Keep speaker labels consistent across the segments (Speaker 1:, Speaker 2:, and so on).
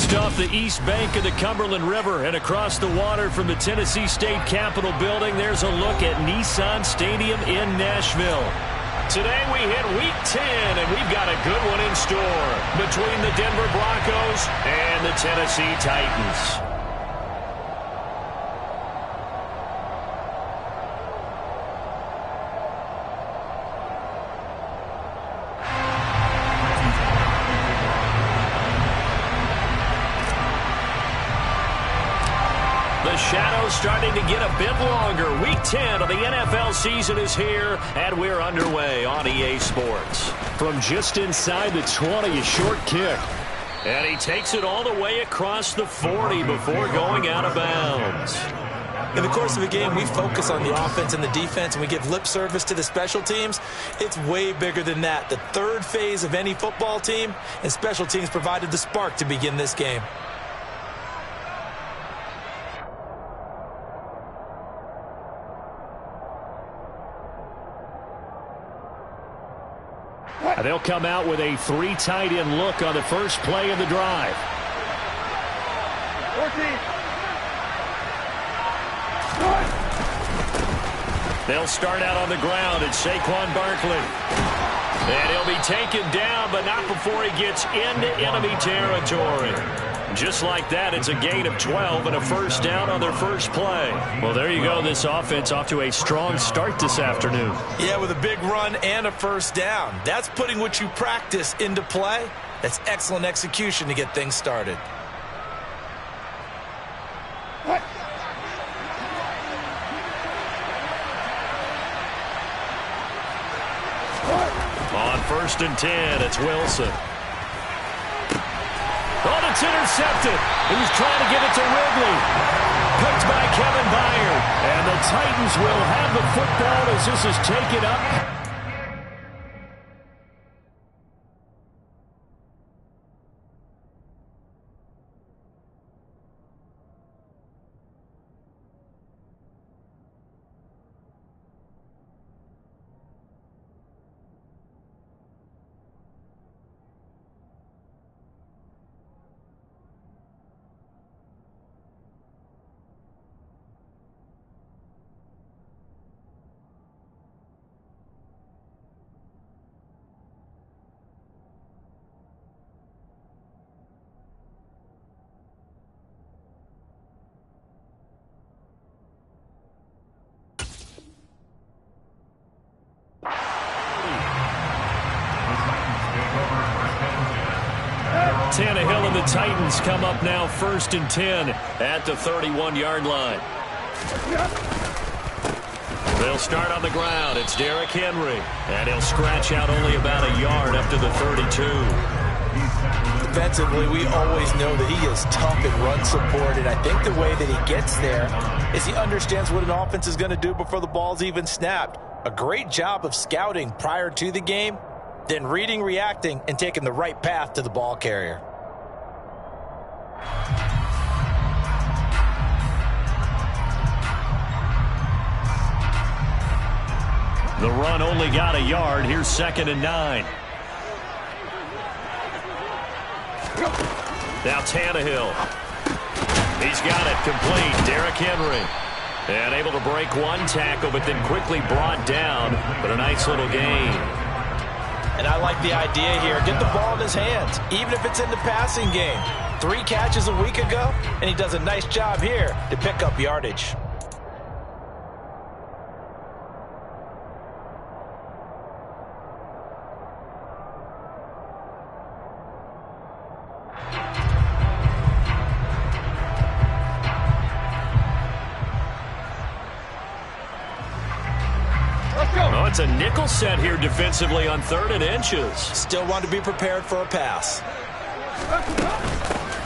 Speaker 1: Just off the east bank of the Cumberland River and across the water from the Tennessee State Capitol building, there's a look at Nissan Stadium in Nashville. Today we hit Week 10, and we've got a good one in store between the Denver Broncos and the Tennessee Titans. The shadow's starting to get a bit longer. Week 10 of the NFL season is here, and we're underway on EA Sports. From just inside the 20, a short kick. And he takes it all the way across the 40 before going out of bounds.
Speaker 2: In the course of a game, we focus on the offense and the defense, and we give lip service to the special teams. It's way bigger than that. The third phase of any football team, and special teams provided the spark to begin this game.
Speaker 1: They'll come out with a three tight end look on the first play of the drive.
Speaker 3: 14.
Speaker 1: They'll start out on the ground. It's Saquon Barkley. And he'll be taken down, but not before he gets into enemy territory. Just like that, it's a gain of 12 and a first down on their first play. Well, there you go. This offense off to a strong start this afternoon.
Speaker 2: Yeah, with a big run and a first down. That's putting what you practice into play. That's excellent execution to get things started.
Speaker 1: On 1st and 10, it's Wilson. Oh, it's intercepted. He was trying to give it to Ridley. Picked by Kevin Byard. And the Titans will have the football as this is taken up. Tannehill and the Titans come up now 1st and 10 at the 31-yard line. They'll start on the ground. It's Derrick Henry. And he'll scratch out only about a yard up to the 32.
Speaker 2: Defensively, we always know that he is tough in run support, and I think the way that he gets there is he understands what an offense is going to do before the ball's even snapped. A great job of scouting prior to the game, then reading, reacting, and taking the right path to the ball carrier.
Speaker 1: The run only got a yard. Here's 2nd and 9. Now Tannehill. He's got it complete. Derrick Henry. And able to break one tackle, but then quickly brought down. But a nice little gain.
Speaker 2: And I like the idea here. Get the ball in his hands, even if it's in the passing game. 3 catches a week ago, and he does a nice job here to pick up yardage.
Speaker 1: Oh, it's a nickel set here defensively on 3rd and inches.
Speaker 2: Still want to be prepared for a pass.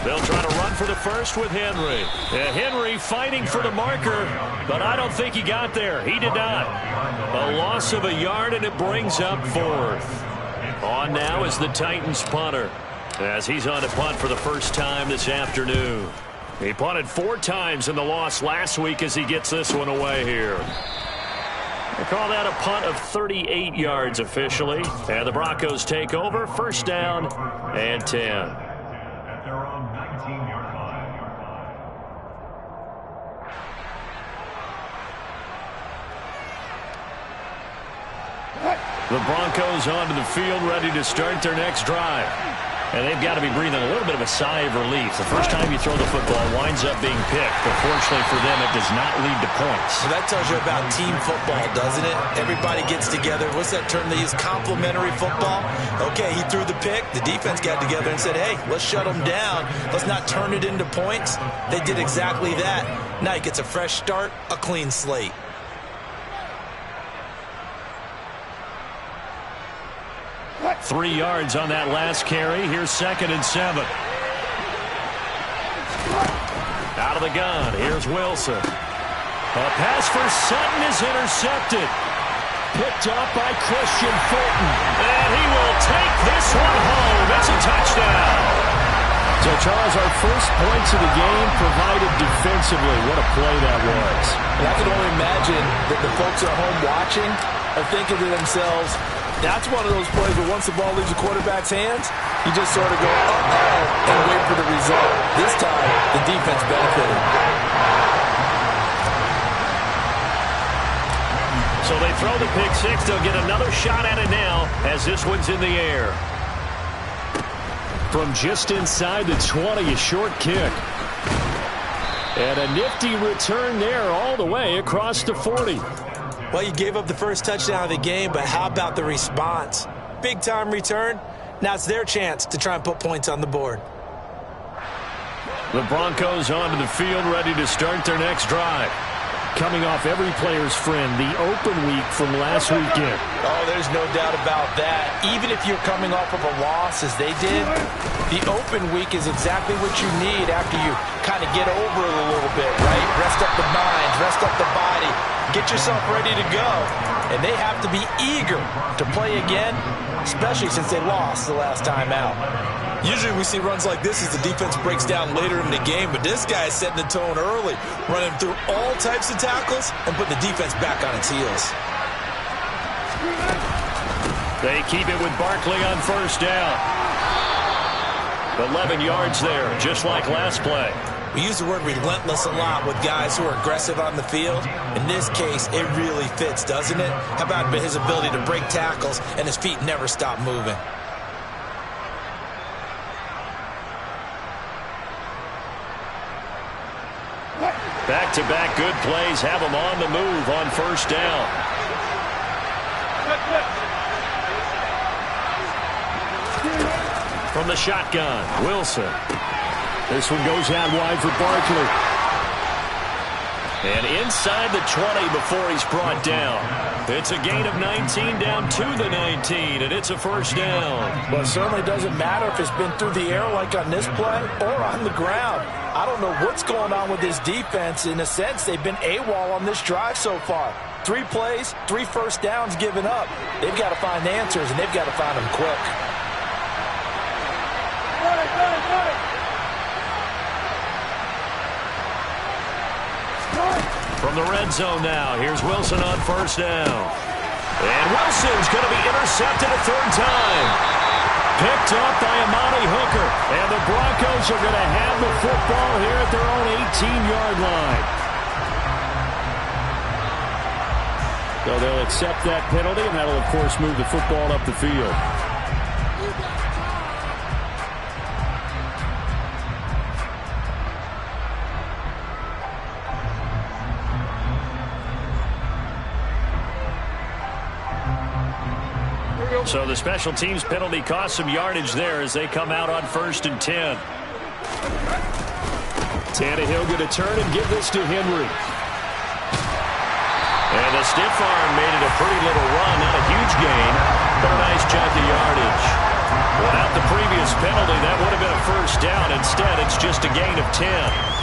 Speaker 1: They'll try to run for the first with Henry. Henry fighting for the marker, but I don't think he got there. He did not. A loss of a yard, and it brings up 4th. On now is the Titans punter, as he's on to punt for the first time this afternoon. He punted 4 times in the loss last week as he gets this one away here. They call that a punt of 38 yards officially. And the Broncos take over. 1st down and 10. The Broncos onto the field, ready to start their next drive. And they've got to be breathing a little bit of a sigh of relief. The first time you throw the football winds up being picked, but fortunately for them, it does not lead to points.
Speaker 2: So that tells you about team football, doesn't it? Everybody gets together. What's that term they use? Complementary football? Okay, he threw the pick. The defense got together and said, hey, let's shut them down. Let's not turn it into points. They did exactly that. Now he gets a fresh start, a clean slate.
Speaker 1: Three yards on that last carry. Here's 2nd and 7. Out of the gun. Here's Wilson. A pass for Sutton is intercepted. Picked up by Christian Fulton. And he will take this one home. It's a touchdown. So, Charles, our first points of the game provided defensively. What a play that was.
Speaker 2: And I can only imagine that the folks at home watching are thinking to themselves, that's one of those plays where once the ball leaves the quarterback's hands, you just sort of go, uh-oh, and wait for the result. This time, the defense benefited.
Speaker 1: So they throw the pick six. They'll get another shot at it now as this one's in the air. From just inside the 20, a short kick. And a nifty return there all the way across the 40.
Speaker 2: Well, you gave up the first touchdown of the game, but how about the response? Big-time return. Now it's their chance to try and put points on the board.
Speaker 1: The Broncos onto the field, ready to start their next drive. Coming off every player's friend, the open week from last weekend.
Speaker 2: Oh, there's no doubt about that. Even if you're coming off of a loss, as they did, the open week is exactly what you need after you kind of get over it a little bit, right? Rest up the mind, rest up the body, get yourself ready to go. And they have to be eager to play again, especially since they lost the last time out. Usually we see runs like this as the defense breaks down later in the game, but this guy is setting the tone early, running through all types of tackles and putting the defense back on its heels.
Speaker 1: They keep it with Barkley on first down. 11 yards there, just like last play.
Speaker 2: We use the word relentless a lot with guys who are aggressive on the field. In this case, it really fits, doesn't it? How about his ability to break tackles and his feet never stop moving?
Speaker 1: Back-to-back good plays have them on the move on first down. From the shotgun, Wilson. This one goes out wide for Barkley. And inside the 20 before he's brought down. It's a gain of 19 down to the 19, and it's a first down.
Speaker 2: But it certainly doesn't matter if it's been through the air like on this play or on the ground. I don't know what's going on with this defense. In a sense, they've been AWOL on this drive so far. 3 plays, 3 first downs given up. They've got to find answers, and they've got to find them quick.
Speaker 1: From the red zone now, here's Wilson on first down. And Wilson's going to be intercepted a third time. Picked up by Amani Hooker. And the Broncos are going to have the football here at their own 18-yard line. So they'll accept that penalty, and that'll, of course, move the football up the field. So the special teams penalty cost some yardage there as they come out on 1st and 10. Tannehill going to turn and give this to Henry. And the stiff arm made it a pretty little run. Not a huge gain, but a nice chunk of yardage. Without the previous penalty, that would have been a first down. Instead, it's just a gain of 10.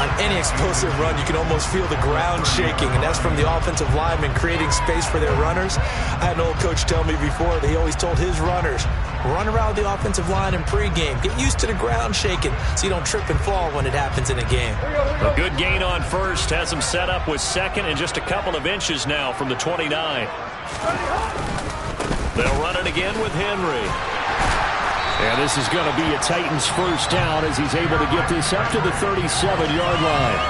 Speaker 2: On any explosive run, you can almost feel the ground shaking, and that's from the offensive linemen creating space for their runners. I had an old coach tell me before that he always told his runners, run around the offensive line in pregame. Get used to the ground shaking so you don't trip and fall when it happens in a game.
Speaker 1: A good gain on first has them set up with second and just a couple of inches now from the 29. They'll run it again with Henry. And this is going to be a Titans first down as he's able to get this up to the 37-yard line.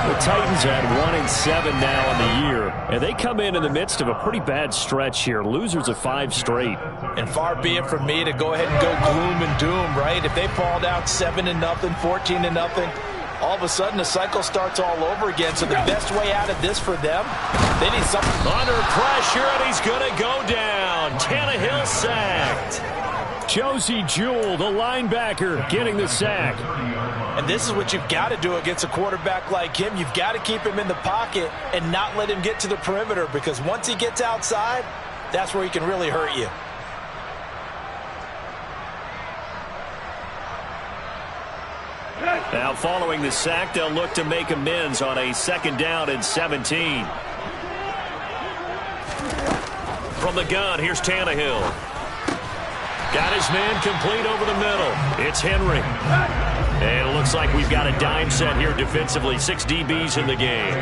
Speaker 1: The Titans at 1-7 now on the year, and they come in the midst of a pretty bad stretch here. Losers of 5 straight.
Speaker 2: And far be it from me to go ahead and go gloom and doom, right? If they fall down 7-0, 14-0, all of a sudden the cycle starts all over again. So the best way out of this for them, they need something.
Speaker 1: Under pressure, and he's going to go down. Tannehill sacked. Josie Jewell, the linebacker, getting the sack.
Speaker 2: And this is what you've got to do against a quarterback like him. You've got to keep him in the pocket and not let him get to the perimeter, because once he gets outside, that's where he can really hurt you.
Speaker 1: Now following the sack, they'll look to make amends on a 2nd down and 17. From the gun, here's Tannehill. Got his man complete over the middle. It's Henry. And it looks like we've got a dime set here defensively. 6 DBs in the game.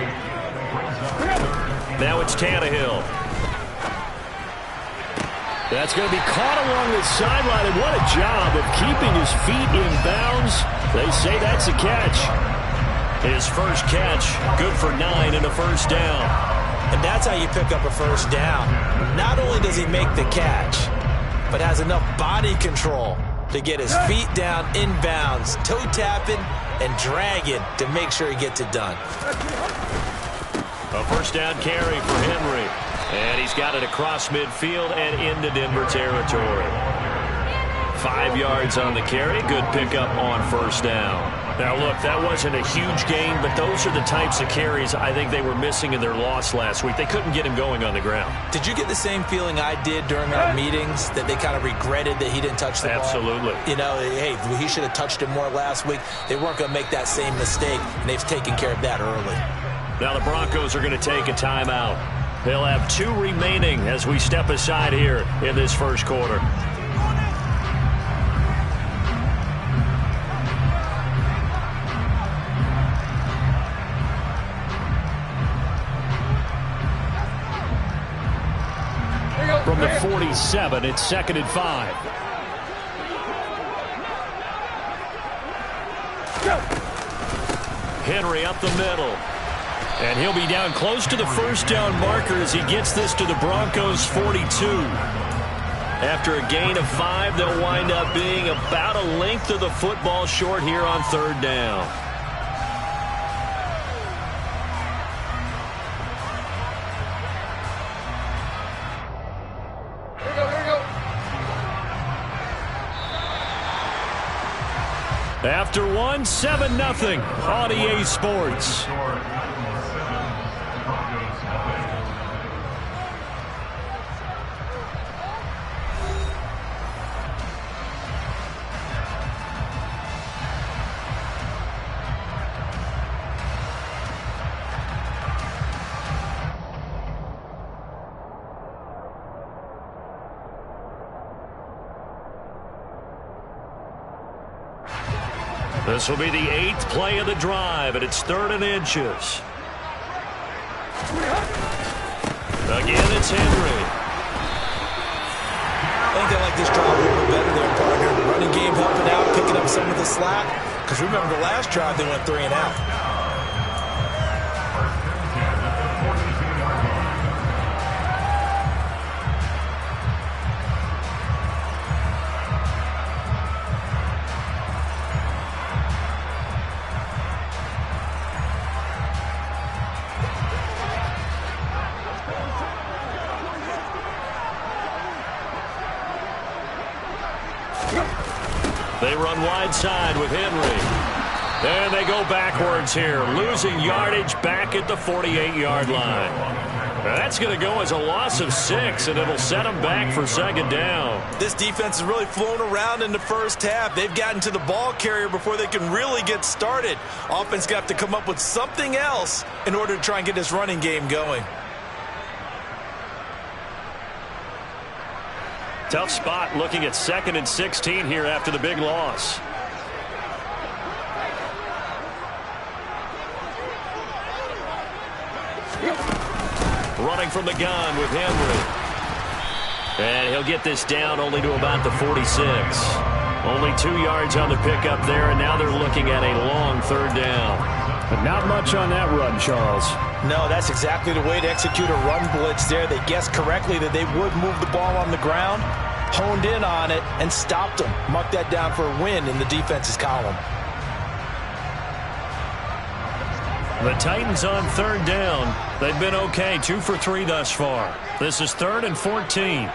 Speaker 1: Now it's Tannehill. That's going to be caught along the sideline, and what a job of keeping his feet in bounds. They say that's a catch. His first catch, good for 9 and a first down.
Speaker 2: And that's how you pick up a first down. Not only does he make the catch, but has enough body control to get his feet down in bounds, toe tapping and dragging to make sure he gets it done.
Speaker 1: A first down carry for Henry. And he's got it across midfield and into Denver territory. 5 yards on the carry. Good pickup on first down. Now, look, that wasn't a huge gain, but those are the types of carries I think they were missing in their loss last week. They couldn't get him going on the ground.
Speaker 2: Did you get the same feeling I did during our meetings, that they kind of regretted that he didn't touch the ball?
Speaker 1: Absolutely.
Speaker 2: You know, hey, he should have touched it more last week. They weren't going to make that same mistake, and they've taken care of that early.
Speaker 1: Now the Broncos are going to take a timeout. They'll have 2 remaining as we step aside here in this first quarter. From the 47, it's 2nd and 5. Henry up the middle. And he'll be down close to the first down marker as he gets this to the Broncos' 42. After a gain of 5, they'll wind up being about a length of the football short here on 3rd down. After 1, 7-0 on EA Sports. This will be the 8th play of the drive, and it's 3rd and inches. Again, it's Henry.
Speaker 2: I think they like this drive a little bit better there, partner. The running game helping out, picking up some of the slack. Because remember, the last drive they went 3 and out.
Speaker 1: They run wide side with Henry. And they go backwards here, losing yardage back at the 48-yard line. Now that's going to go as a loss of 6, and it'll set them back for 2nd down.
Speaker 2: This defense has really flown around in the first half. They've gotten to the ball carrier before they can really get started. Offense got to come up with something else in order to try and get this running game going.
Speaker 1: Tough spot looking at 2nd and 16 here after the big loss. Running from the gun with Henry. And he'll get this down only to about the 46. Only 2 yards on the pickup there, and now they're looking at a long 3rd down. But not much on that run, Charles.
Speaker 2: No, that's exactly the way to execute a run blitz there. They guessed correctly that they would move the ball on the ground, honed in on it, and stopped them. Mark that down for a win in the defense's column.
Speaker 1: The Titans on third down. They've been okay, 2 for 3 thus far. This is 3rd and 14.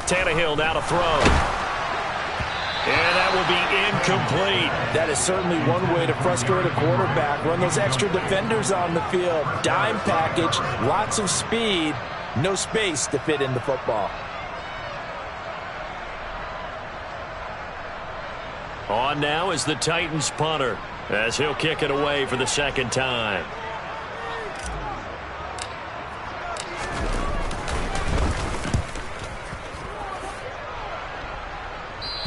Speaker 1: Tannehill now to throw. And that will be incomplete.
Speaker 2: That is certainly one way to frustrate a quarterback. Run those extra defenders on the field. Dime package, lots of speed, no space to fit in the football.
Speaker 1: On now is the Titans punter, as he'll kick it away for the second time.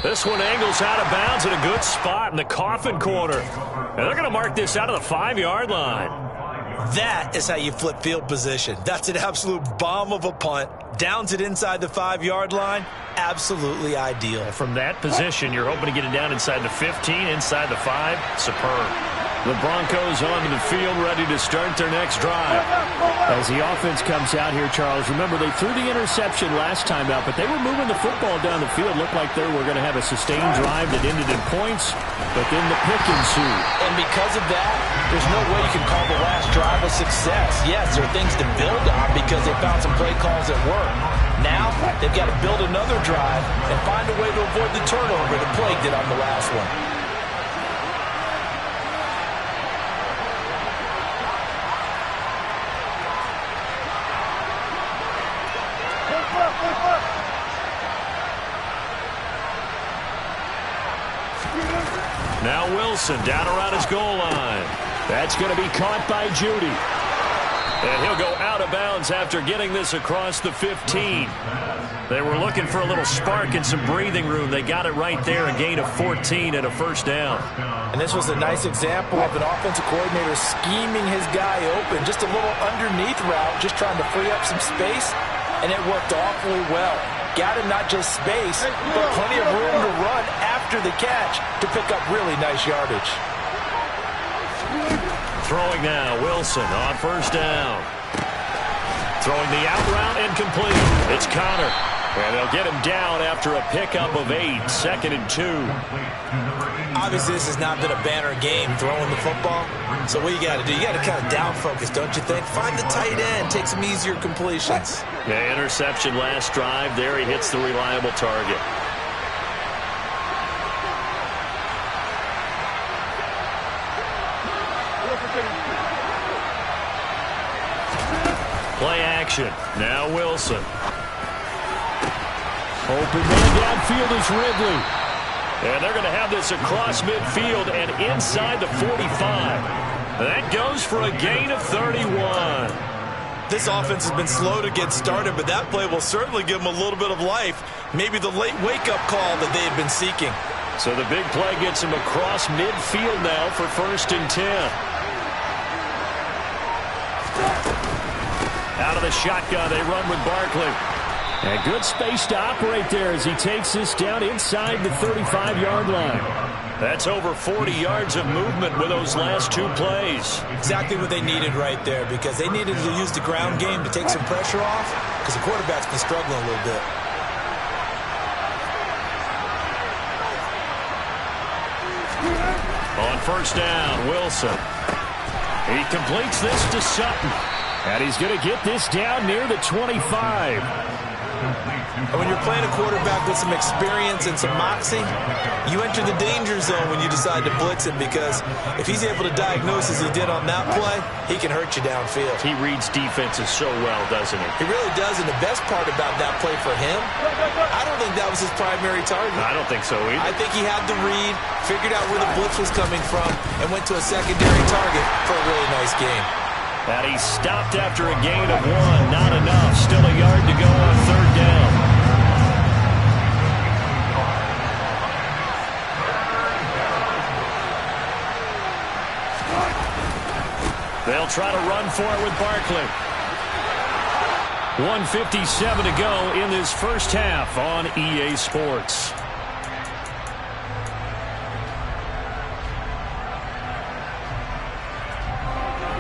Speaker 1: This one angles out of bounds at a good spot in the coffin corner. And they're going to mark this out of the 5-yard line.
Speaker 2: That is how you flip field position. That's an absolute bomb of a punt. Downs it inside the 5-yard line. Absolutely ideal.
Speaker 1: From that position, you're hoping to get it down inside the 15, inside the 5. Superb. The Broncos onto the field, ready to start their next drive. As the offense comes out here, Charles, remember they threw the interception last time out, but they were moving the football down the field. Looked like they were going to have a sustained drive that ended in points, but then the pick ensued.
Speaker 2: And because of that, there's no way you can call the last drive a success. Yes, there are things to build on because they found some play calls that work. Now, they've got to build another drive and find a way to avoid the turnover that plagued it on the last one.
Speaker 1: Now Wilson down around his goal line. That's going to be caught by Judy. And he'll go out of bounds after getting this across the 15. They were looking for a little spark and some breathing room. They got it right there, a gain of 14 and a first down.
Speaker 2: And this was a nice example of an offensive coordinator scheming his guy open. Just a little underneath route, just trying to free up some space, and it worked awfully well. Got him not just space, but plenty of room to run after the catch to pick up really nice yardage.
Speaker 1: Throwing now, Wilson on first down. Throwing the out route and complete. It's Connor. And they'll get him down after a pickup of 8, 2nd and 2.
Speaker 2: Obviously, this has not been a banner game throwing the football. So what you got to do, you got to kind of down focus, don't you think? Find the tight end, take some easier completions.
Speaker 1: Yeah, interception last drive. There he hits the reliable target. Play action. Now Wilson. Open man downfield is Ridley. And they're going to have this across midfield and inside the 45. That goes for a gain of 31.
Speaker 2: This offense has been slow to get started, but that play will certainly give them a little bit of life. Maybe the late wake-up call that they had been seeking.
Speaker 1: So the big play gets him across midfield now for 1st and 10. Out of the shotgun, they run with Barkley. And good space to operate there as he takes this down inside the 35-yard line. That's over 40 yards of movement with those last 2 plays.
Speaker 2: Exactly what they needed right there, because they needed to use the ground game to take some pressure off, because the quarterback's been struggling a little bit.
Speaker 1: On first down, Wilson. He completes this to Sutton. And he's going to get this down near the 25.
Speaker 2: When you're playing a quarterback with some experience and some moxie, you enter the danger zone when you decide to blitz him, because if he's able to diagnose as he did on that play, he can hurt you downfield.
Speaker 1: He reads defenses so well, doesn't he?
Speaker 2: He really does, and the best part about that play for him, I don't think that was his primary target.
Speaker 1: I don't think so either.
Speaker 2: I think he had the read, figured out where the blitz was coming from, and went to a secondary target for a really nice game.
Speaker 1: And he stopped after a gain of 1. Not enough. Still a yard to go on third down. They'll try to run for it with Barkley. 1:57 to go in this first half on EA Sports.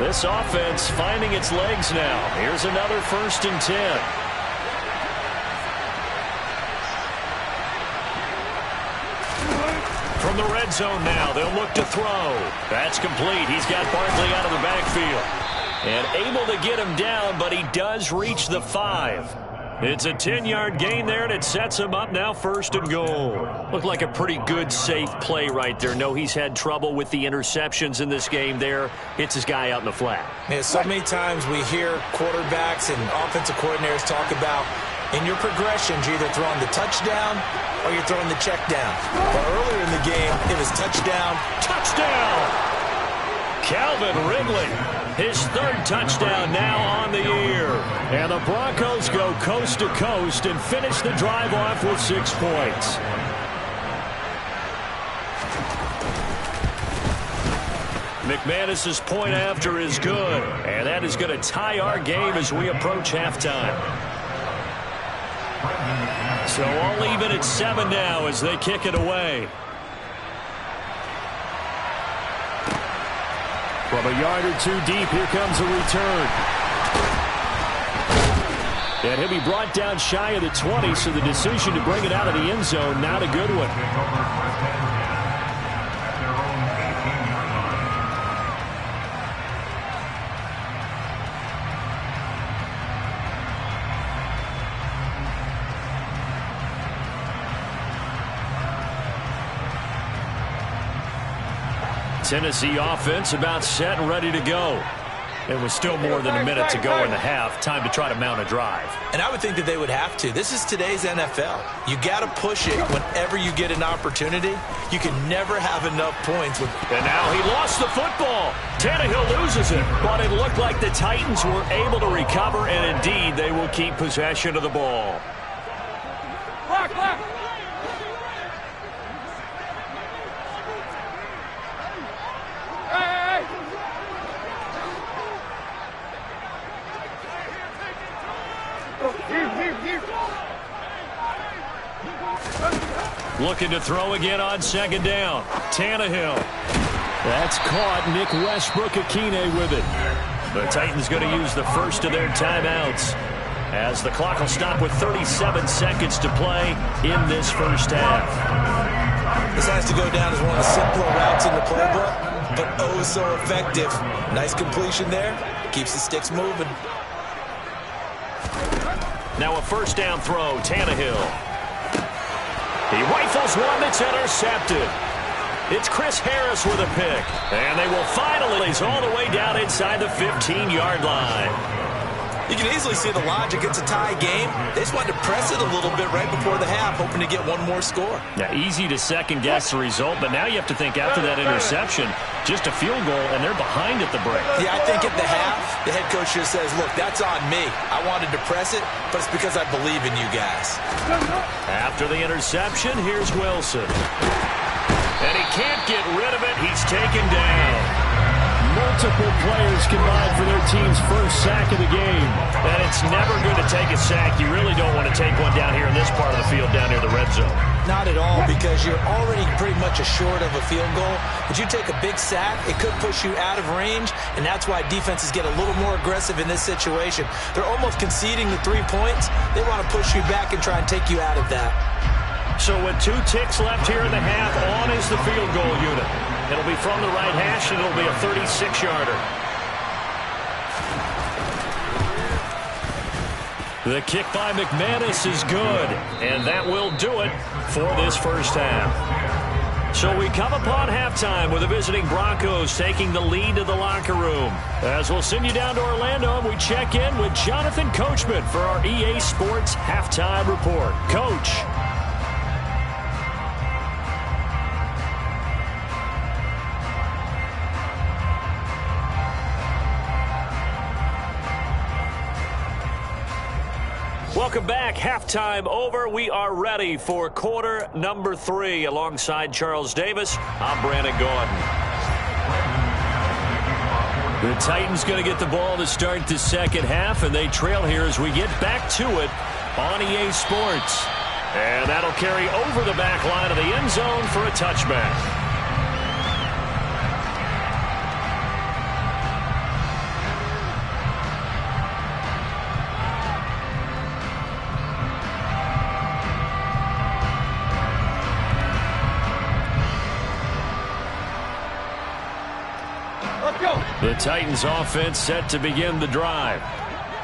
Speaker 1: This offense finding its legs now. Here's another 1st and 10. From the red zone now, they'll look to throw. That's complete. He's got Barkley out of the backfield. And able to get him down, but he does reach the 5. It's a 10-yard gain there, and it sets him up now 1st and goal. Looked like a pretty good, safe play right there. No, he's had trouble with the interceptions in this game there. Hits his guy out in the flat.
Speaker 2: Yeah, so many times we hear quarterbacks and offensive coordinators talk about in your progressions, you're either throwing the touchdown or you're throwing the check down. But earlier in the game, it was touchdown.
Speaker 1: Touchdown! Calvin Ridley, his 3rd touchdown now on the year. And the Broncos go coast to coast and finish the drive off with 6 points. McManus's point after is good. And that is going to tie our game as we approach halftime. So all even at 7 now as they kick it away. From a yard or 2 deep, here comes a return. And he'll be brought down shy of the 20, so the decision to bring it out of the end zone, not a good one. Tennessee offense about set and ready to go. It was still more than a minute to go in the half. Time to try to mount a drive.
Speaker 2: And I would think that they would have to. This is today's NFL. You got to push it whenever you get an opportunity. You can never have enough points.
Speaker 1: And now he lost the football. Tannehill loses it. But it looked like the Titans were able to recover, and indeed they will keep possession of the ball. Looking to throw again on 2nd down. Tannehill. That's caught. Nick Westbrook-Akine with it. The Titans going to use the first of their timeouts as the clock will stop with 37 seconds to play in this first half.
Speaker 2: This has to go down as one of the simpler routes in the playbook, but oh so effective. Nice completion there. Keeps the sticks moving.
Speaker 1: Now a 1st down throw. Tannehill. He rifles one that's intercepted. It's Chris Harris with a pick. And they will finally lace all the way down inside the 15-yard line.
Speaker 2: You can easily see the logic. It's a tie game. They just wanted to press it a little bit right before the half, hoping to get one more score.
Speaker 1: Yeah, easy to second-guess the result, but now you have to think after that interception, just a field goal, and they're behind at the break.
Speaker 2: Yeah, I think at the half, the head coach just says, look, that's on me. I wanted to press it, but it's because I believe in you guys.
Speaker 1: After the interception, here's Wilson. And he can't get rid of it. He's taken down. Multiple players combined for their team's first sack of the game. And it's never good to take a sack. You really don't want to take one down here in this part of the field down near the red zone.
Speaker 2: Not at all, because you're already pretty much assured of a field goal. But you take a big sack, it could push you out of range, and that's why defenses get a little more aggressive in this situation. They're almost conceding the 3 points. They want to push you back and try and take you out of that.
Speaker 1: So with 2 ticks left here in the half, on is the field goal unit. It'll be from the right hash, and it'll be a 36-yarder. The kick by McManus is good, and that will do it for this first half. So we come upon halftime with the visiting Broncos taking the lead to the locker room. As we'll send you down to Orlando, and we check in with Jonathan Coachman for our EA Sports Halftime Report. Coach. Welcome back. Halftime over. We are ready for quarter number 3. Alongside Charles Davis, I'm Brandon Gordon. The Titans going to get the ball to start the second half, and they trail here as we get back to it on EA Sports. And that'll carry over the back line of the end zone for a touchback. The Titans offense set to begin the drive.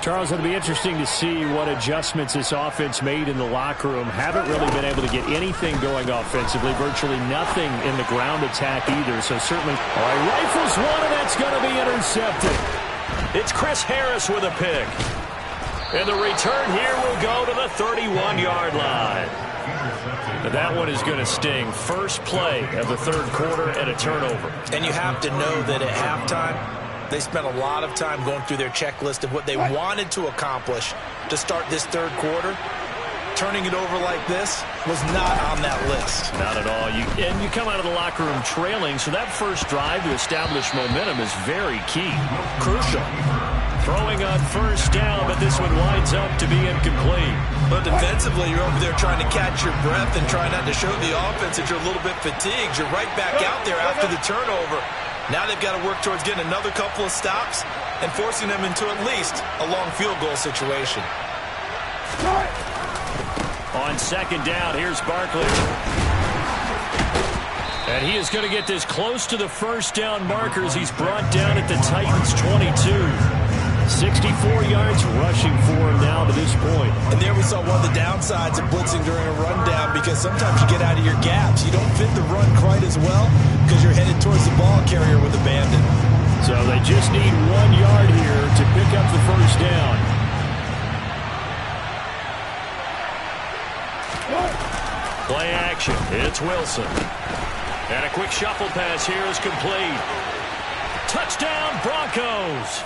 Speaker 3: Charles, it'll be interesting to see what adjustments this offense made in the locker room. Haven't really been able to get anything going offensively. Virtually nothing in the ground attack either. So certainly, all right, rifles one, and that's going to be intercepted.
Speaker 1: It's Chris Harris with a pick. And the return here will go to the 31-yard line. That one is going to sting. First play of the third quarter and a turnover.
Speaker 2: And you have to know that at halftime, they spent a lot of time going through their checklist of what they wanted to accomplish to start this third quarter. Turning it over like this was not on that list.
Speaker 1: Not at all. And you come out of the locker room trailing, so that first drive to establish momentum is very key.
Speaker 2: Crucial.
Speaker 1: Throwing on first down, but this one winds up to be incomplete.
Speaker 2: But defensively, you're over there trying to catch your breath and try not to show the offense that you're a little bit fatigued. You're right back out there after the turnover. Now they've got to work towards getting another couple of stops and forcing them into at least a long field goal situation.
Speaker 1: On second down, here's Barkley. And he is going to get this close to the first down markers. He's brought down at the Titans' 22. 64 yards rushing for him now to this point.
Speaker 2: And there we saw one of the downsides of blitzing during a rundown, because sometimes you get out of your gaps. You don't fit the run quite as well because you're headed towards the ball carrier with abandon.
Speaker 1: So they just need 1 yard here to pick up the first down. Play action. It's Wilson. And a quick shuffle pass here is complete. Touchdown, Broncos.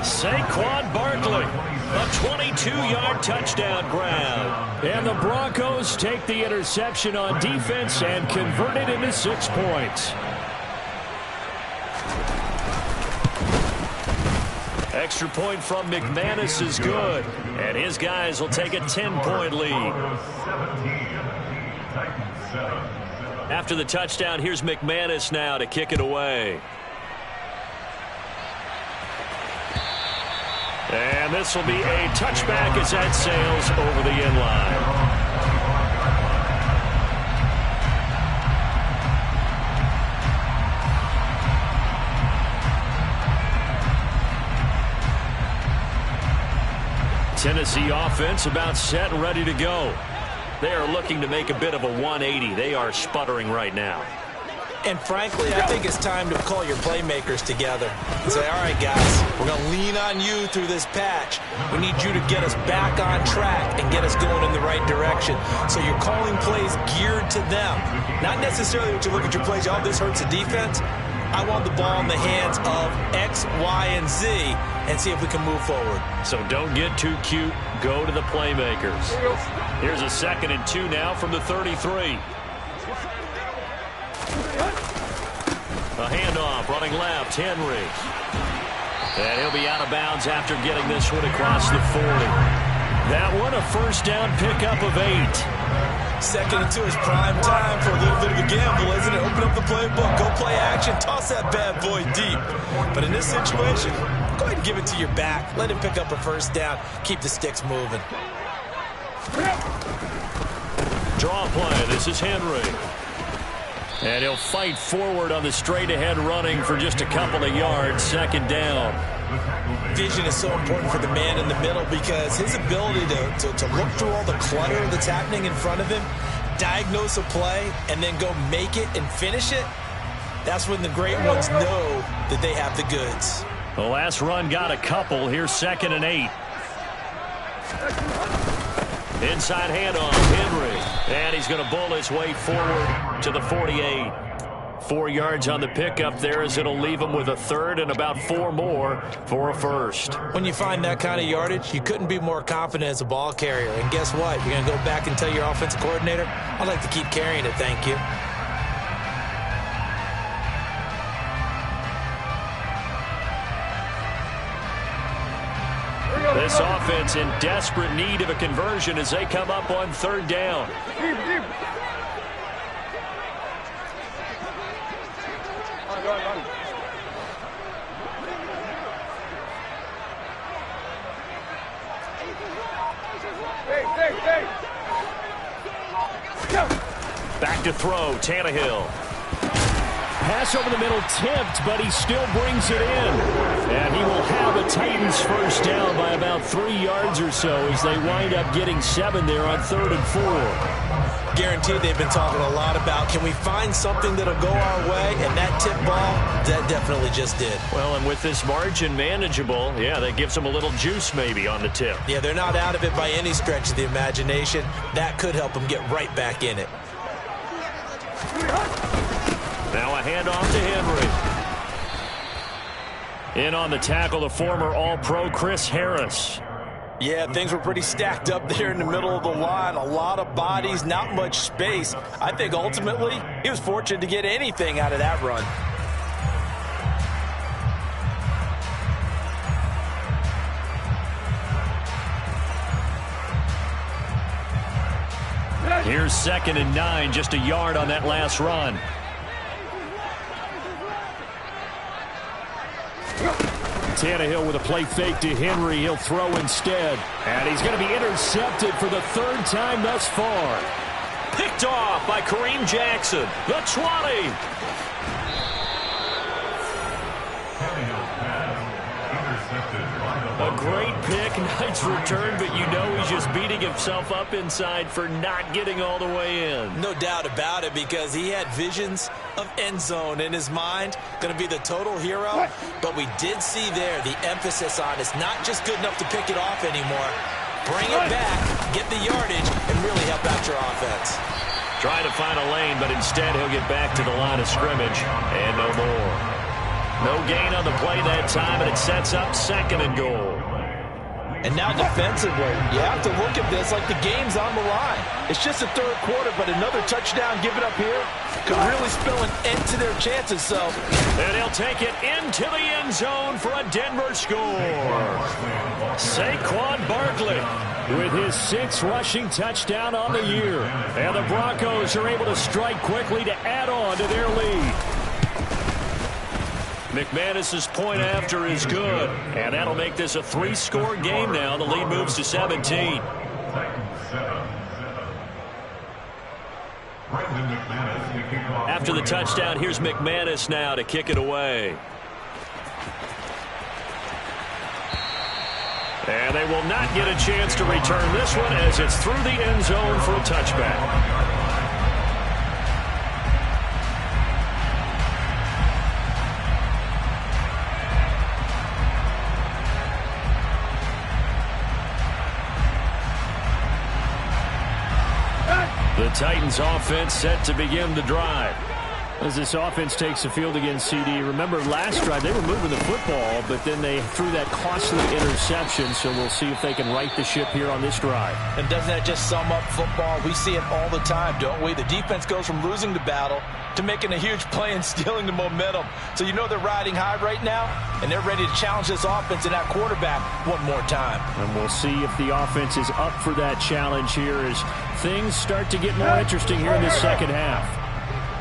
Speaker 1: Saquon Barkley, a 22-yard touchdown grab. And the Broncos take the interception on defense and convert it into 6 points. Extra point from McManus is good. And his guys will take a 10-point lead. After the touchdown, here's McManus now to kick it away. And this will be a touchback as that sails over the end line. Tennessee offense about set and ready to go. They are looking to make a bit of a 180. They are sputtering right now.
Speaker 2: And frankly, I think it's time to call your playmakers together and say, all right, guys, we're going to lean on you through this patch. We need you to get us back on track and get us going in the right direction. So you're calling plays geared to them. Not necessarily what you look at your plays, oh, this hurts the defense. I want the ball in the hands of X, Y, and Z and see if we can move forward.
Speaker 1: So don't get too cute. Go to the playmakers. Here's a 2nd and 2 now from the 33. A handoff, running left, Henry. And he'll be out of bounds after getting this one across the 40. That one, a first down pickup of 8.
Speaker 2: 2nd and 2 is prime time for a little bit of a gamble, isn't it? Open up the playbook, go play action, toss that bad boy deep. But in this situation, go ahead and give it to your back. Let him pick up a first down. Keep the sticks moving.
Speaker 1: Draw play, this is Henry. And he'll fight forward on the straight-ahead running for just a couple of yards. 2nd down.
Speaker 2: Vision is so important for the man in the middle because his ability to look through all the clutter that's happening in front of him, diagnose a play, and then go make it and finish it, that's when the great ones know that they have the goods.
Speaker 1: The last run got a couple. Here's 2nd and 8. Inside handoff, Henry. And he's going to bull his way forward to the 48. 4 yards on the pickup there as it'll leave him with a 3rd and about 4 more for a first.
Speaker 2: When you find that kind of yardage, you couldn't be more confident as a ball carrier. And guess what? You're going to go back and tell your offensive coordinator, I'd like to keep carrying it, thank you.
Speaker 1: This offense in desperate need of a conversion as they come up on 3rd down. Back to throw, Tannehill.
Speaker 3: Pass over the middle tipped, but he still brings it in. And he will have a Titans first down by about 3 yards or so as they wind up getting 7 there on 3rd and 4.
Speaker 2: Guaranteed they've been talking a lot about, can we find something that'll go our way? And that tip ball, that definitely just did.
Speaker 1: Well, and with this margin manageable, yeah, that gives them a little juice maybe on the tip.
Speaker 2: Yeah, they're not out of it by any stretch of the imagination. That could help them get right back in it.
Speaker 1: Now a handoff to Henry. In on the tackle, the former All-Pro Chris Harris.
Speaker 2: Yeah, things were pretty stacked up there in the middle of the line. A lot of bodies, not much space. I think ultimately he was fortunate to get anything out of that run.
Speaker 3: Here's 2nd and 9, just a yard on that last run. Tannehill with a play fake to Henry. He'll throw instead. And he's going to be intercepted for the 3rd time thus far.
Speaker 1: Picked off by Kareem Jackson. The 20. A great pick, nice return, but you know he's just beating himself up inside for not getting all the way in.
Speaker 2: No doubt about it, because he had visions of end zone in his mind. Going to be the total hero, but we did see there the emphasis on it's not just good enough to pick it off anymore. Bring it back, get the yardage, and really help out your offense.
Speaker 1: Trying to find a lane, but instead he'll get back to the line of scrimmage and no more. No gain on the play that time, and it sets up 2nd and goal.
Speaker 2: And now defensively, you have to look at this like the game's on the line. It's just the 3rd quarter, but another touchdown given up here could really spell an end to their chances. So,
Speaker 1: and he'll take it into the end zone for a Denver score. Saquon Barkley
Speaker 3: with his 6th rushing touchdown on the year. And the Broncos are able to strike quickly to add on to their lead.
Speaker 1: McManus's point after is good, and that'll make this a 3-score game now. The lead moves to 17. After the touchdown, here's McManus now to kick it away. And they will not get a chance to return this one as it's through the end zone for a touchback. The Titans offense set to begin the drive.
Speaker 3: As this offense takes the field against CD, remember last drive they were moving the football, but then they threw that costly interception, so we'll see if they can right the ship here on this drive.
Speaker 2: And doesn't that just sum up football? We see it all the time, don't we? The defense goes from losing the battle to making a huge play and stealing the momentum. So you know they're riding high right now, and they're ready to challenge this offense and that quarterback one more time.
Speaker 3: And we'll see if the offense is up for that challenge here as things start to get more interesting here in the second half.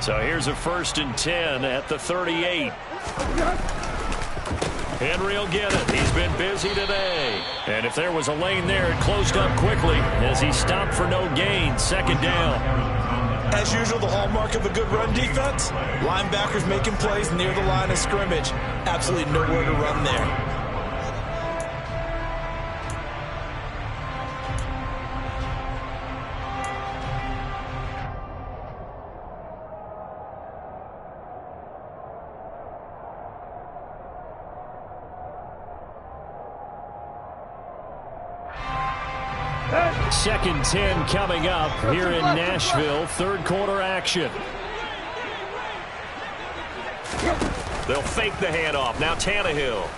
Speaker 1: So here's a 1st and 10 at the 38. Henry will get it. He's been busy today. And if there was a lane there, it closed up quickly as he stopped for no gain. 2nd down.
Speaker 2: As usual, the hallmark of a good run defense, linebackers making plays near the line of scrimmage. Absolutely nowhere to run there.
Speaker 3: Second 10 coming up here in Nashville. 3rd quarter action.
Speaker 1: They'll fake the handoff. Now Tannehill.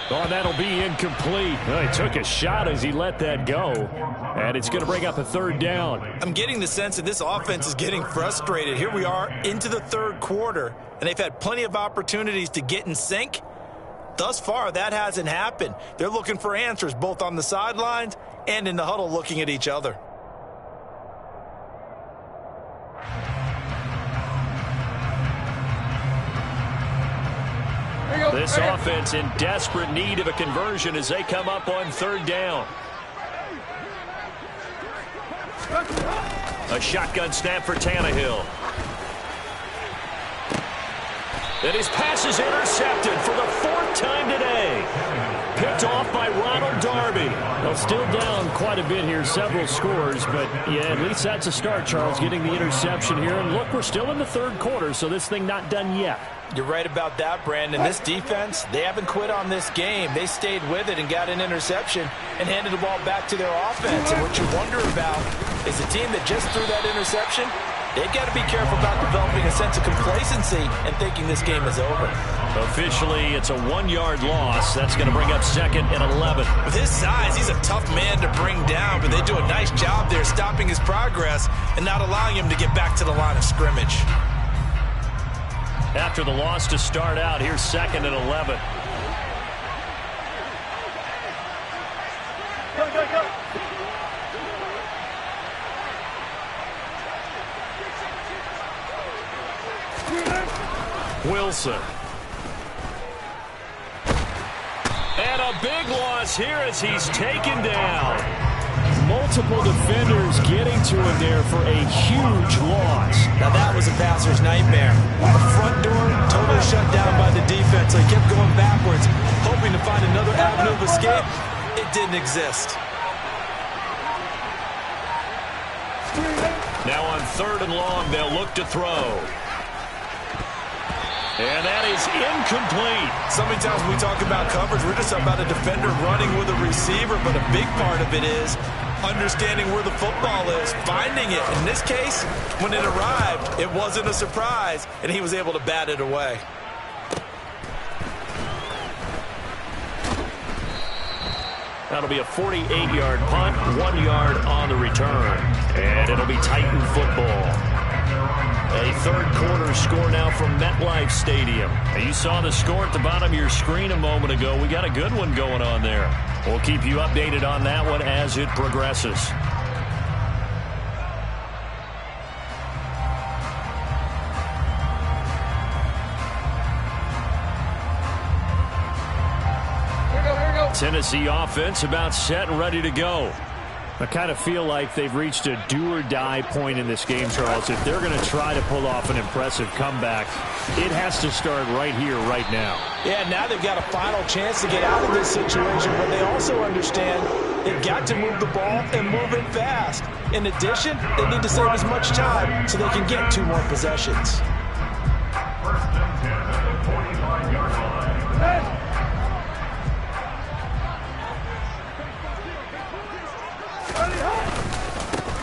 Speaker 3: Oh, that'll be incomplete. Well, he took a shot as he let that go. And it's going to bring up a 3rd down.
Speaker 2: I'm getting the sense that this offense is getting frustrated. Here we are into the 3rd quarter, and they've had plenty of opportunities to get in sync. Thus far, that hasn't happened. They're looking for answers both on the sidelines and in the huddle looking at each other.
Speaker 1: This offense in desperate need of a conversion as they come up on 3rd down. A shotgun snap for Tannehill. And his pass is intercepted for the 4th time today. Picked off by Ronald Darby.
Speaker 3: Well, still down quite a bit here, several scores, but yeah, at least that's a start, Charles, getting the interception here. And look, we're still in the 3rd quarter, so this thing not done yet.
Speaker 2: You're right about that, Brandon. This defense, they haven't quit on this game. They stayed with it and got an interception and handed the ball back to their offense. And what you wonder about is a team that just threw that interception, they've got to be careful about developing a sense of complacency and thinking this game is over.
Speaker 1: Officially, it's a 1-yard loss. That's going to bring up 2nd and 11.
Speaker 2: With his size, he's a tough man to bring down, but they do a nice job there stopping his progress and not allowing him to get back to the line of scrimmage.
Speaker 1: After the loss to start out, here's 2nd and 11. Wilson. And a big loss here as he's taken down.
Speaker 3: Multiple defenders getting to him there for a huge loss.
Speaker 2: Now that was a passer's nightmare. The front door totally shut down by the defense. They kept going backwards, hoping to find another avenue of escape. It didn't exist.
Speaker 1: Now on 3rd and long, they'll look to throw. And that is incomplete.
Speaker 2: So many times when we talk about coverage, we're just about a defender running with a receiver, but a big part of it is understanding where the football is, finding it. In this case, when it arrived, it wasn't a surprise, and he was able to bat it away.
Speaker 1: That'll be a 48-yard punt, 1 yard on the return. And it'll be Titan football. A 3rd quarter score now from MetLife Stadium. You saw the score at the bottom of your screen a moment ago. We got a good one going on there. We'll keep you updated on that one as it progresses. Tennessee offense about set and ready to go.
Speaker 3: I kind of feel like they've reached a do-or-die point in this game, Charles. If they're going to try to pull off an impressive comeback, it has to start right here, right now.
Speaker 2: Yeah, now they've got a final chance to get out of this situation, but they also understand they've got to move the ball and move it fast. In addition, they need to save as much time so they can get 2 more possessions.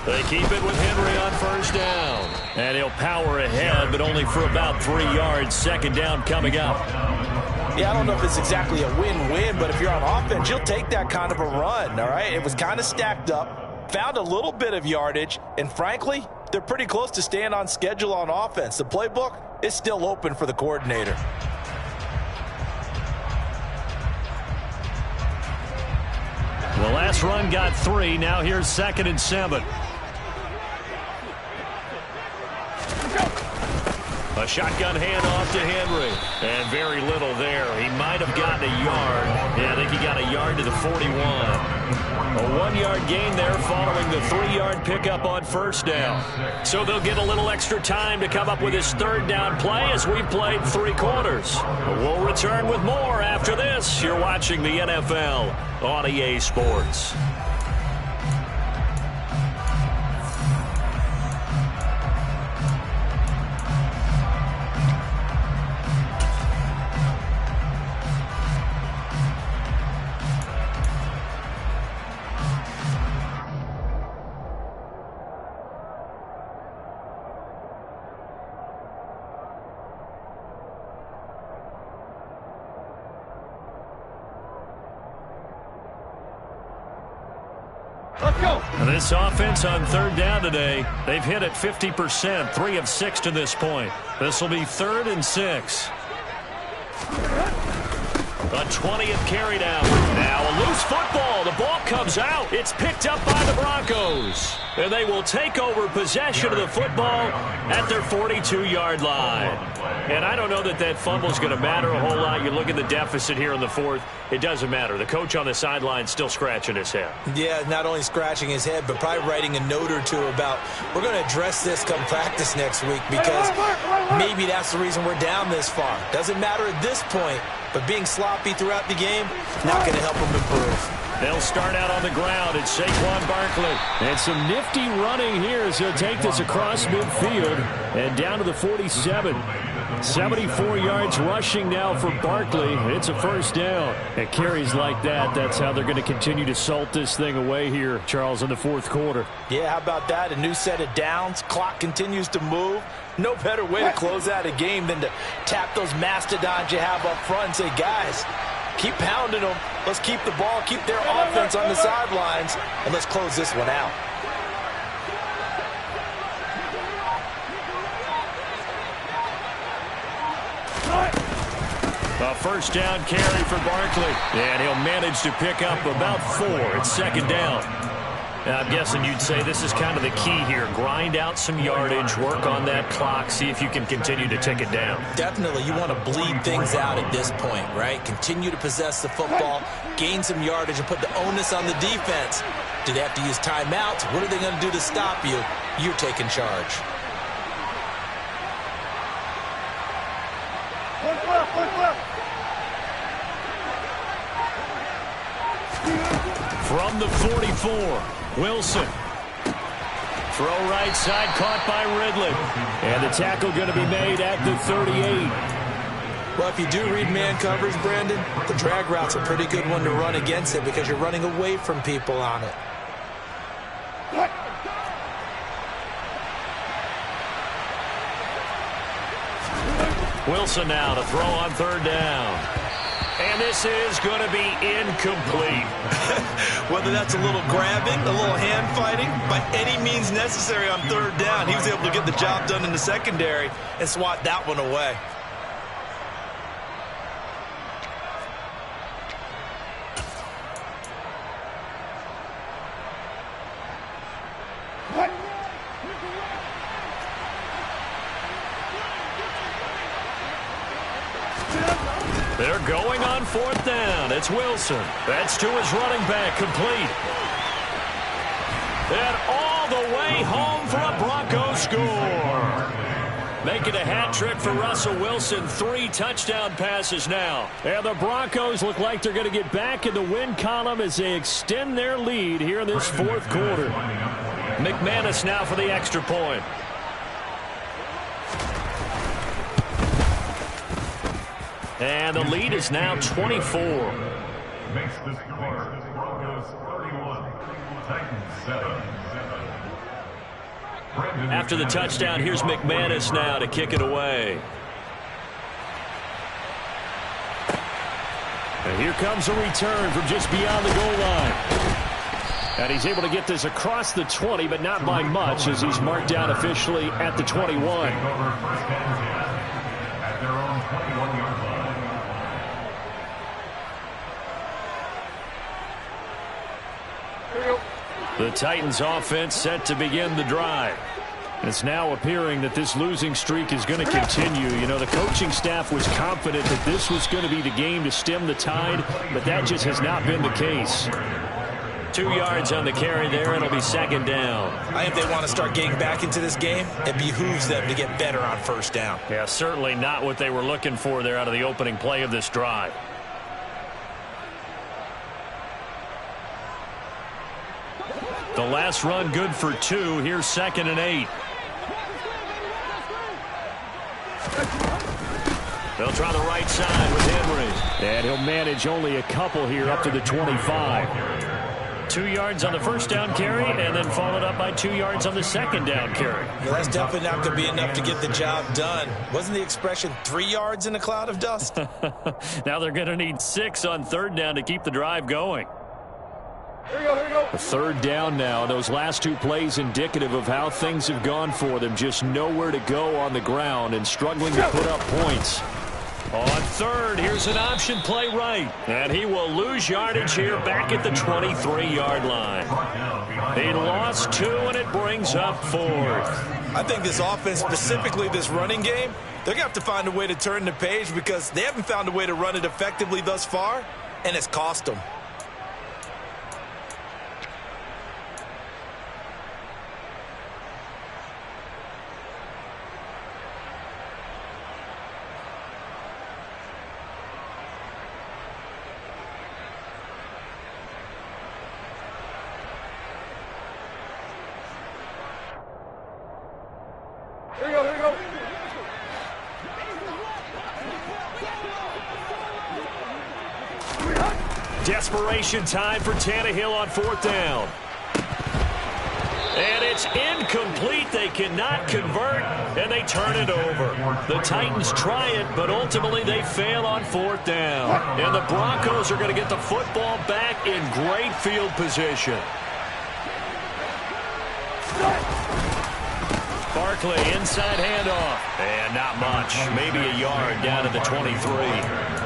Speaker 1: They keep it with Henry on 1st down. And he'll power ahead, but only for about 3 yards. 2nd down coming up.
Speaker 2: Yeah, I don't know if it's exactly a win-win, but if you're on offense, you'll take that kind of a run, all right? It was kind of stacked up, found a little bit of yardage, and frankly, they're pretty close to staying on schedule on offense. The playbook is still open for the coordinator.
Speaker 1: The last run got 3. Now here's 2nd and 7. A shotgun handoff to Henry. And very little there. He might have gotten a yard. Yeah, I think he got a yard to the 41. A 1-yard gain there following the 3-yard pickup on 1st down. So they'll get a little extra time to come up with his 3rd down play as we've played 3 quarters. We'll return with more after this. You're watching the NFL on EA Sports. This offense on 3rd down today, they've hit it 50%, 3 of 6 to this point. This will be 3rd and 6. A 20th carry down. Now a loose Broncos football. The ball comes out. It's picked up by the Broncos. And they will take over possession of the football at their 42-yard line. And I don't know that that fumble is going to matter a whole lot. You look at the deficit here in the fourth. It doesn't matter. The coach on the sideline still scratching his head.
Speaker 2: Yeah, not only scratching his head, but probably writing a note or two about, we're going to address this come practice next week, because maybe that's the reason we're down this far. Doesn't matter at this point, but being sloppy throughout the game, not going to help them improve.
Speaker 1: They'll start out on the ground. It's Saquon Barkley.
Speaker 3: And some nifty running here as he'll take this across midfield and down to the 47. 74 yards rushing now for Barkley. It's a first down. At carries like that, that's how they're going to continue to salt this thing away here, Charles, in the fourth quarter.
Speaker 2: Yeah, how about that? A new set of downs. Clock continues to move. No better way to close out a game than to tap those mastodons you have up front and say, guys, keep pounding them. Let's keep the ball, keep their offense on the sidelines, and let's close this one out.
Speaker 1: A first down carry for Barkley. And he'll manage to pick up about 4. It's second down. And I'm guessing you'd say this is kind of the key here. Grind out some yardage, work on that clock, see if you can continue to tick it down.
Speaker 2: Definitely. You want to bleed things out at this point, right? Continue to possess the football, gain some yardage, and put the onus on the defense. Do they have to use timeouts? What are they going to do to stop you? You're taking charge.
Speaker 1: From the 44, Wilson. Throw right side, caught by Ridley.
Speaker 3: And the tackle going to be made at the 38.
Speaker 2: Well, if you do read man coverage, Brandon, the drag route's a pretty good one to run against it because you're running away from people on it.
Speaker 1: Wilson now to throw on third down. And this is going to be incomplete.
Speaker 2: Whether that's a little grabbing, a little hand fighting, by any means necessary on third down, he was able to get the job done in the secondary and swat that one away.
Speaker 1: They're going on fourth down. It's Wilson. That's to his running back, complete. And all the way home for a Broncos score. Making a hat trick for Russell Wilson. 3 touchdown passes now.
Speaker 3: And the Broncos look like they're going to get back in the win column as they extend their lead here in this fourth quarter.
Speaker 1: McManus now for the extra point. And the lead is now 24.
Speaker 4: Makes the score Broncos 31, Titans 7.
Speaker 1: After the touchdown, here's McManus now to kick it away.
Speaker 3: And here comes a return from just beyond the goal line. And he's able to get this across the 20, but not by much, as he's marked down officially at the 21.
Speaker 4: At their own 21-yard line.
Speaker 1: The Titans offense set to begin the drive.
Speaker 3: It's now appearing that this losing streak is going to continue. You know, the coaching staff was confident that this was going to be the game to stem the tide, but that just has not been the case.
Speaker 1: 2 yards on the carry there. It'll be second down.
Speaker 2: I think they want to start getting back into this game. It behooves them to get better on first down.
Speaker 1: Yeah, certainly not what they were looking for there out of the opening play of this drive. The last run good for 2. Here's 2nd and 8. They'll try the right side with Henry.
Speaker 3: And he'll manage only a couple here up to the 25.
Speaker 1: 2 yards on the first down carry, and then followed up by 2 yards on the second down carry.
Speaker 2: Well, that's definitely not going to be enough to get the job done. Wasn't the expression 3 yards in a cloud of dust?
Speaker 1: Now they're going to need 6 on third down to keep the drive going.
Speaker 3: Here we go. A third down now. Those last 2 plays indicative of how things have gone for them. Just nowhere to go on the ground and struggling to put up points.
Speaker 1: On third. Here's an option play right. And he will lose yardage here back at the 23-yard line. He lost 2, and it brings up 4th.
Speaker 2: I think this offense, specifically this running game, they're going to have to find a way to turn the page because they haven't found a way to run it effectively thus far, and it's cost them.
Speaker 1: Desperation time for Tannehill on 4th down. And it's incomplete. They cannot convert, and they turn it over. The Titans try it, but ultimately they fail on 4th down. And the Broncos are going to get the football back in great field position. Barkley, inside handoff. And not much. Maybe a yard down to the 23.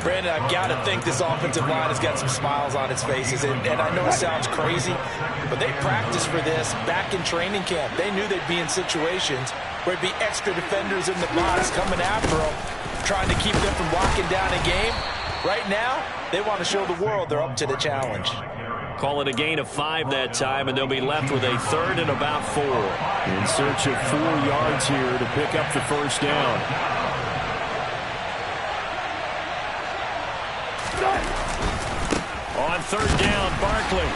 Speaker 2: Brandon, I've got to think this offensive line has got some smiles on its faces. And I know it sounds crazy, but they practiced for this back in training camp. They knew they'd be in situations where it'd be extra defenders in the box coming after them, trying to keep them from locking down a game. Right now, they want to show the world they're up to the challenge.
Speaker 1: Call it a gain of 5 that time, and they'll be left with a 3rd and about 4.
Speaker 3: In search of 4 yards here to pick up the first down.
Speaker 1: On 3rd down, Barkley.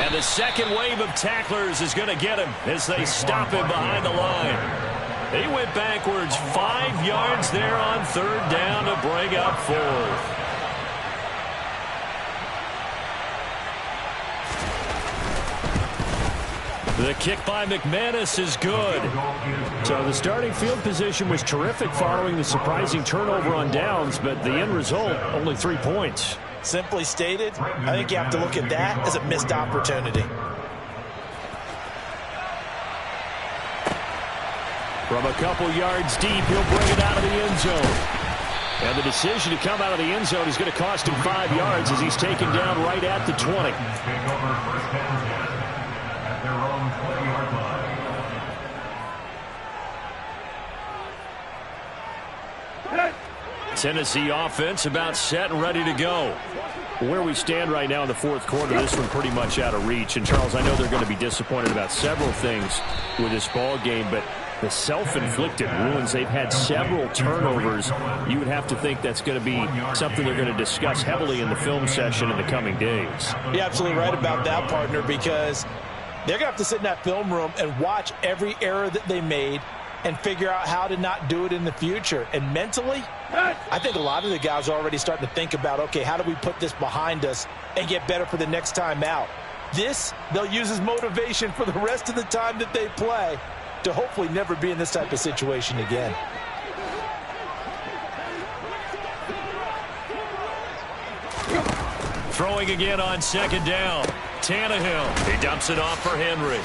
Speaker 1: And the second wave of tacklers is going to get him as they stop him behind the line. He went backwards 5 yards there on 3rd down to bring up 4th. The kick by McManus is good.
Speaker 3: So the starting field position was terrific following the surprising turnover on downs, but the end result, only 3 points.
Speaker 2: Simply stated, I think you have to look at that as a missed opportunity.
Speaker 3: From a couple yards deep, he'll bring it out of the end zone. And the decision to come out of the end zone is going to cost him 5 yards as he's taken down right at the 20.
Speaker 1: Tennessee offense about set and ready to go.
Speaker 3: Where we stand right now in the 4th quarter, this one pretty much out of reach. And, Charles, I know they're going to be disappointed about several things with this ball game, but the self-inflicted ruins, they've had several turnovers. You would have to think that's going to be something they're going to discuss heavily in the film session in the coming days.
Speaker 2: You're absolutely right about that, partner, because they're going to have to sit in that film room and watch every error that they made and figure out how to not do it in the future. And mentally, I think a lot of the guys are already starting to think about, okay, how do we put this behind us and get better for the next time out? This, they'll use as motivation for the rest of the time that they play to hopefully never be in this type of situation again.
Speaker 1: Throwing again on 2nd down. Tannehill. He dumps it off for Henry.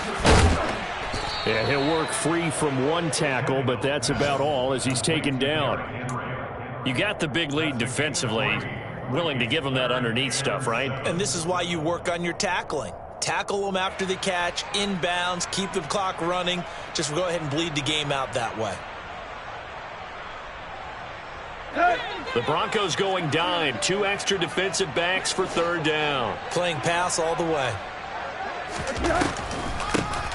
Speaker 3: Yeah, he'll work free from 1 tackle, but that's about all as he's taken down.
Speaker 1: You got the big lead defensively. Willing to give him that underneath stuff, right?
Speaker 2: And this is why you work on your tackling. Tackle them after the catch, inbounds, keep the clock running. Just go ahead and bleed the game out that way.
Speaker 1: The Broncos going dime. 2 extra defensive backs for 3rd down.
Speaker 2: Playing pass all the way.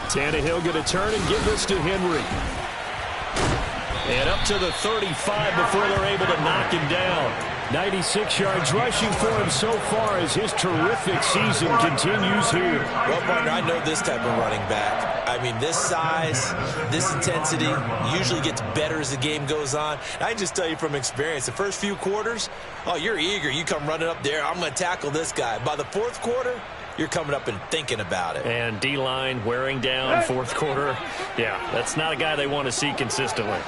Speaker 3: Tannehill going to turn and give this to Henry.
Speaker 1: And up to the 35 before they're able to knock him down.
Speaker 3: 96 yards rushing for him so far as his terrific season continues here.
Speaker 2: Well, partner, I know this type of running back. I mean, this size, this intensity usually gets better as the game goes on. I can just tell you from experience, the first few quarters, oh, you're eager. You come running up there, I'm going to tackle this guy. By the 4th quarter, you're coming up and thinking about it.
Speaker 1: And D-line wearing down 4th quarter. Yeah, that's not a guy they want to see consistently.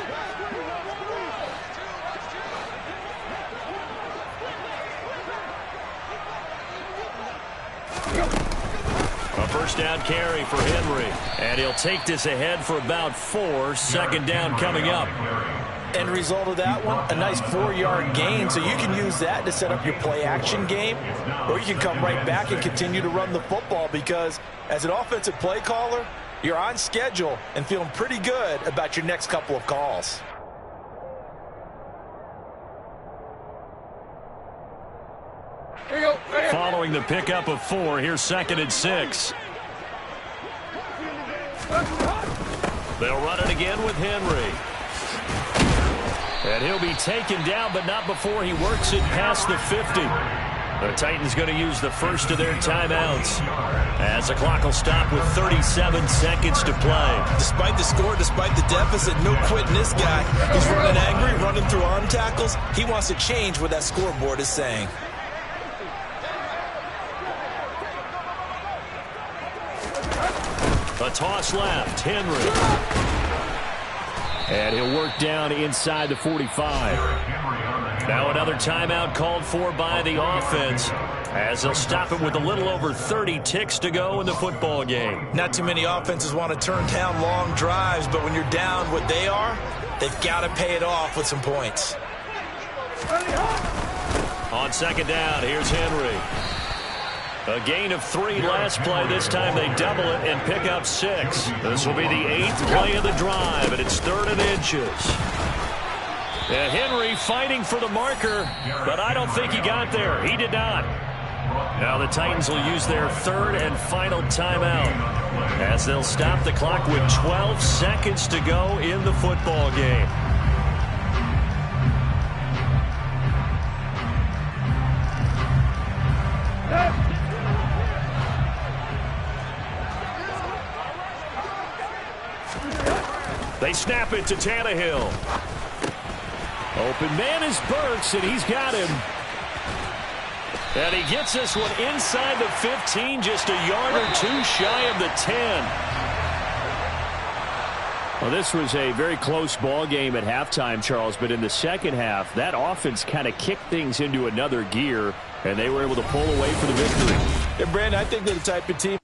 Speaker 1: A first down carry for Henry. And he'll take this ahead for about 4. 2nd down coming up.
Speaker 2: End result of that one, a nice 4-yard gain, so you can use that to set up your play-action game, or you can come right back and continue to run the football because as an offensive play caller, you're on schedule and feeling pretty good about your next couple of calls.
Speaker 1: Following the pickup of 4, here's 2nd and 6. They'll run it again with Henry. And he'll be taken down, but not before he works it past the 50. The Titans going to use the first of their timeouts as the clock will stop with 37 seconds to play.
Speaker 2: Despite the score, despite the deficit, no quitting this guy. He's running angry, running through arm tackles. He wants to change what that scoreboard is saying.
Speaker 1: A toss left, Henry. And he'll work down inside the 45. Now another timeout called for by the offense as they'll stop it with a little over 30 ticks to go in the football game.
Speaker 2: Not too many offenses want to turn down long drives, but when you're down what they are, they've got to pay it off with some points.
Speaker 1: On 2nd down, here's Henry. A gain of 3 last play. This time they double it and pick up 6. This will be the 8th play of the drive, and it's 3rd and inches. And Henry fighting for the marker, but I don't think he got there. He did not. Now the Titans will use their 3rd and final timeout as they'll stop the clock with 12 seconds to go in the football game. They snap it to Tannehill. Open man is Burks, and he's got him. And he gets this one inside the 15, just a yard or 2 shy of the 10.
Speaker 3: Well, this was a very close ball game at halftime, Charles, but in the second half, that offense kind of kicked things into another gear, and they were able to pull away for the victory.
Speaker 2: And Brandon, I think they're the type of team